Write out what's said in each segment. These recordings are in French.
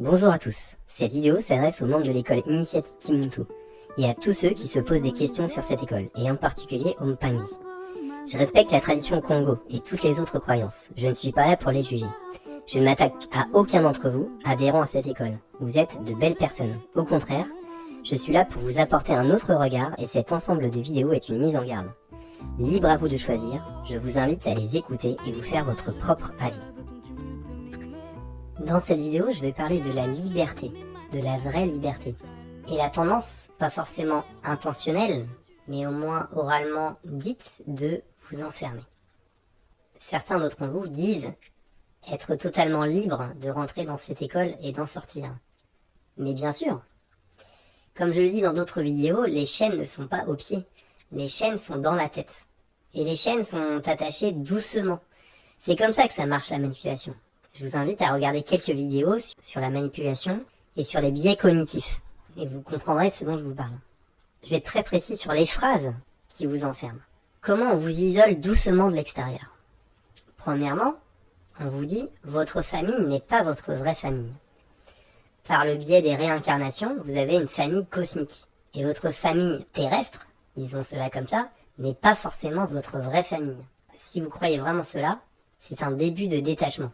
Bonjour à tous, cette vidéo s'adresse aux membres de l'école initiatique Kimuntu et à tous ceux qui se posent des questions sur cette école, et en particulier au Mpangi. Je respecte la tradition Congo et toutes les autres croyances, je ne suis pas là pour les juger. Je ne m'attaque à aucun d'entre vous, adhérents à cette école. Vous êtes de belles personnes, au contraire, je suis là pour vous apporter un autre regard et cet ensemble de vidéos est une mise en garde. Libre à vous de choisir, je vous invite à les écouter et vous faire votre propre avis. Dans cette vidéo, je vais parler de la liberté, de la vraie liberté. Et la tendance, pas forcément intentionnelle, mais au moins oralement dite, de vous enfermer. Certains d'entre vous disent être totalement libre de rentrer dans cette école et d'en sortir. Mais bien sûr, comme je le dis dans d'autres vidéos, les chaînes ne sont pas aux pieds, les chaînes sont dans la tête. Et les chaînes sont attachées doucement. C'est comme ça que ça marche la manipulation. Je vous invite à regarder quelques vidéos sur la manipulation et sur les biais cognitifs. Et vous comprendrez ce dont je vous parle. Je vais être très précis sur les phrases qui vous enferment. Comment on vous isole doucement de l'extérieur. Premièrement, on vous dit « votre famille n'est pas votre vraie famille ». Par le biais des réincarnations, vous avez une famille cosmique. Et votre famille terrestre, disons cela comme ça, n'est pas forcément votre vraie famille. Si vous croyez vraiment cela, c'est un début de détachement.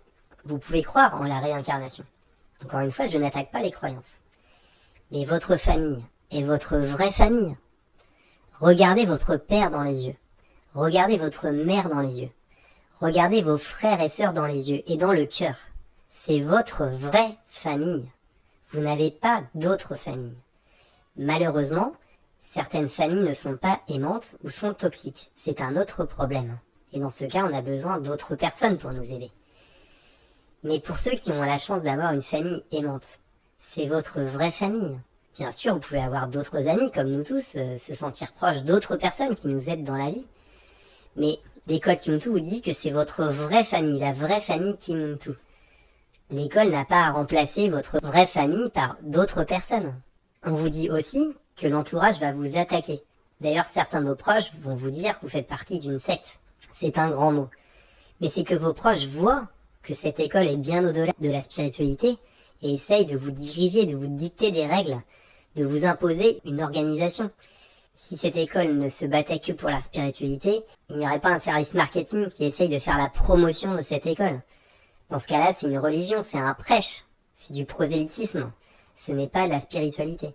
Vous pouvez croire en la réincarnation. Encore une fois, je n'attaque pas les croyances. Mais votre famille est votre vraie famille. Regardez votre père dans les yeux. Regardez votre mère dans les yeux. Regardez vos frères et sœurs dans les yeux et dans le cœur. C'est votre vraie famille. Vous n'avez pas d'autre famille. Malheureusement, certaines familles ne sont pas aimantes ou sont toxiques. C'est un autre problème. Et dans ce cas, on a besoin d'autres personnes pour nous aider. Mais pour ceux qui ont la chance d'avoir une famille aimante, c'est votre vraie famille. Bien sûr, vous pouvez avoir d'autres amis, comme nous tous, se sentir proche d'autres personnes qui nous aident dans la vie. Mais l'école Kimuntu vous dit que c'est votre vraie famille, la vraie famille Kimuntu. L'école n'a pas à remplacer votre vraie famille par d'autres personnes. On vous dit aussi que l'entourage va vous attaquer. D'ailleurs, certains de vos proches vont vous dire que vous faites partie d'une secte. C'est un grand mot. Mais c'est que vos proches voient que cette école est bien au-delà de la spiritualité et essaye de vous diriger, de vous dicter des règles, de vous imposer une organisation. Si cette école ne se battait que pour la spiritualité, il n'y aurait pas un service marketing qui essaye de faire la promotion de cette école. Dans ce cas-là, c'est une religion, c'est un prêche, c'est du prosélytisme, ce n'est pas de la spiritualité.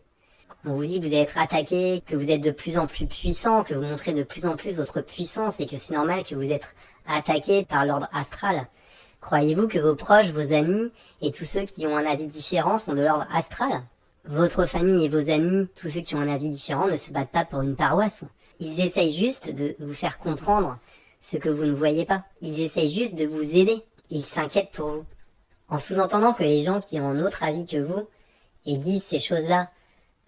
On vous dit que vous allez être attaqué, que vous êtes de plus en plus puissant, que vous montrez de plus en plus votre puissance et que c'est normal que vous êtes attaqué par l'ordre astral. Croyez-vous que vos proches, vos amis et tous ceux qui ont un avis différent sont de l'ordre astral? Votre famille et vos amis, tous ceux qui ont un avis différent, ne se battent pas pour une paroisse. Ils essayent juste de vous faire comprendre ce que vous ne voyez pas. Ils essayent juste de vous aider. Ils s'inquiètent pour vous. En sous-entendant que les gens qui ont un autre avis que vous et disent ces choses-là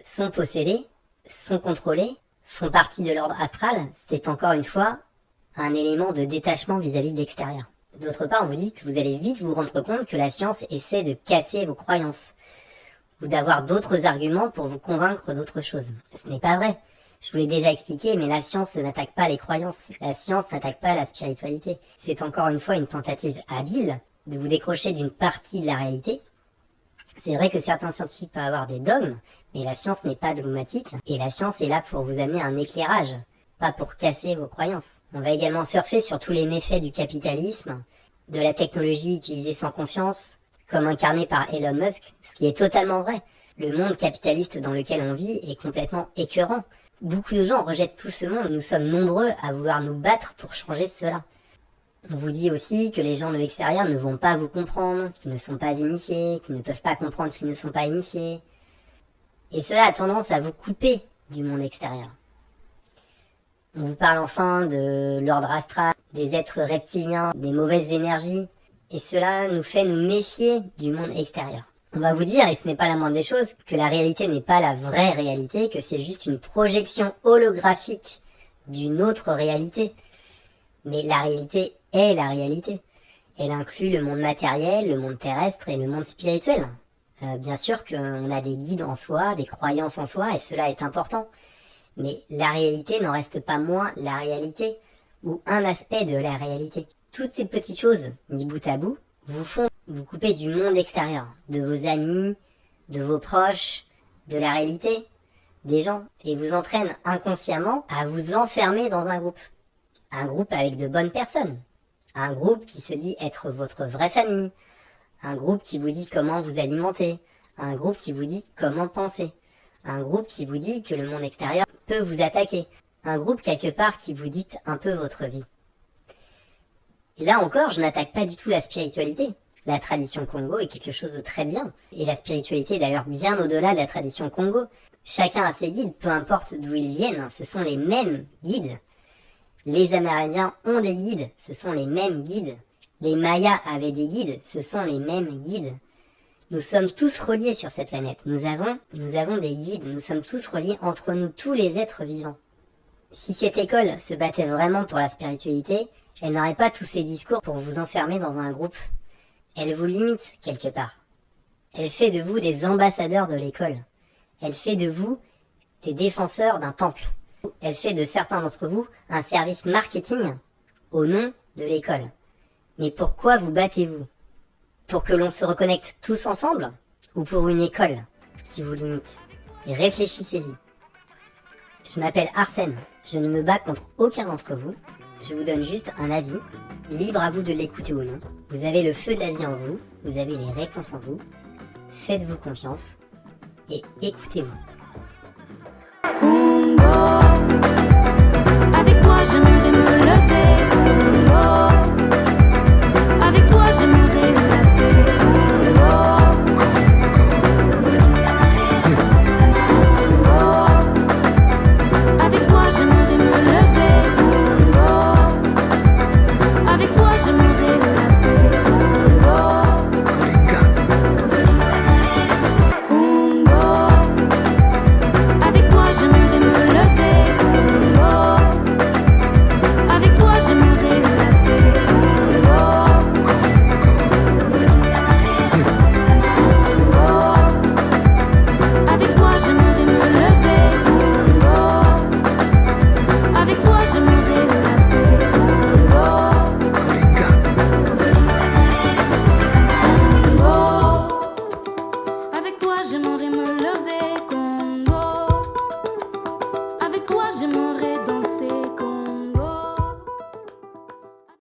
sont possédés, sont contrôlés, font partie de l'ordre astral, c'est encore une fois un élément de détachement vis-à-vis de l'extérieur. D'autre part, on vous dit que vous allez vite vous rendre compte que la science essaie de casser vos croyances ou d'avoir d'autres arguments pour vous convaincre d'autre chose. Ce n'est pas vrai. Je vous l'ai déjà expliqué, mais la science n'attaque pas les croyances. La science n'attaque pas la spiritualité. C'est encore une fois une tentative habile de vous décrocher d'une partie de la réalité. C'est vrai que certains scientifiques peuvent avoir des dogmes, mais la science n'est pas dogmatique, et la science est là pour vous amener un éclairage, pas pour casser vos croyances. On va également surfer sur tous les méfaits du capitalisme, de la technologie utilisée sans conscience, comme incarnée par Elon Musk, ce qui est totalement vrai. Le monde capitaliste dans lequel on vit est complètement écœurant. Beaucoup de gens rejettent tout ce monde, nous sommes nombreux à vouloir nous battre pour changer cela. On vous dit aussi que les gens de l'extérieur ne vont pas vous comprendre, qu'ils ne sont pas initiés, qu'ils ne peuvent pas comprendre s'ils ne sont pas initiés. Et cela a tendance à vous couper du monde extérieur. On vous parle enfin de l'ordre astral, des êtres reptiliens, des mauvaises énergies, et cela nous fait nous méfier du monde extérieur. On va vous dire, et ce n'est pas la moindre des choses, que la réalité n'est pas la vraie réalité, que c'est juste une projection holographique d'une autre réalité. Mais la réalité est la réalité. Elle inclut le monde matériel, le monde terrestre et le monde spirituel. Bien sûr qu'on a des guides en soi, des croyances en soi, et cela est important. Mais la réalité n'en reste pas moins la réalité, ou un aspect de la réalité. Toutes ces petites choses, mis bout à bout, vous font Vous coupez du monde extérieur, de vos amis, de vos proches, de la réalité, des gens, et vous entraîne inconsciemment à vous enfermer dans un groupe. Un groupe avec de bonnes personnes. Un groupe qui se dit être votre vraie famille. Un groupe qui vous dit comment vous alimenter. Un groupe qui vous dit comment penser. Un groupe qui vous dit que le monde extérieur peut vous attaquer. Un groupe quelque part qui vous dicte un peu votre vie. Et là encore, je n'attaque pas du tout la spiritualité. La tradition Kongo est quelque chose de très bien. Et la spiritualité est d'ailleurs bien au-delà de la tradition Kongo. Chacun a ses guides, peu importe d'où ils viennent, ce sont les mêmes guides. Les Amérindiens ont des guides, ce sont les mêmes guides. Les Mayas avaient des guides, ce sont les mêmes guides. Nous sommes tous reliés sur cette planète. Nous avons des guides, nous sommes tous reliés entre nous, tous les êtres vivants. Si cette école se battait vraiment pour la spiritualité, elle n'aurait pas tous ces discours pour vous enfermer dans un groupe. Elle vous limite quelque part. Elle fait de vous des ambassadeurs de l'école. Elle fait de vous des défenseurs d'un temple. Elle fait de certains d'entre vous un service marketing au nom de l'école. Mais pourquoi vous battez-vous? Pour que l'on se reconnecte tous ensemble? Ou pour une école qui vous limite? Et réfléchissez-y. Je m'appelle Arsène, je ne me bats contre aucun d'entre vous. Je vous donne juste un avis, libre à vous de l'écouter ou non. Vous avez le feu de la vie en vous, vous avez les réponses en vous. Faites-vous confiance et écoutez-vous. Congo, avec toi je me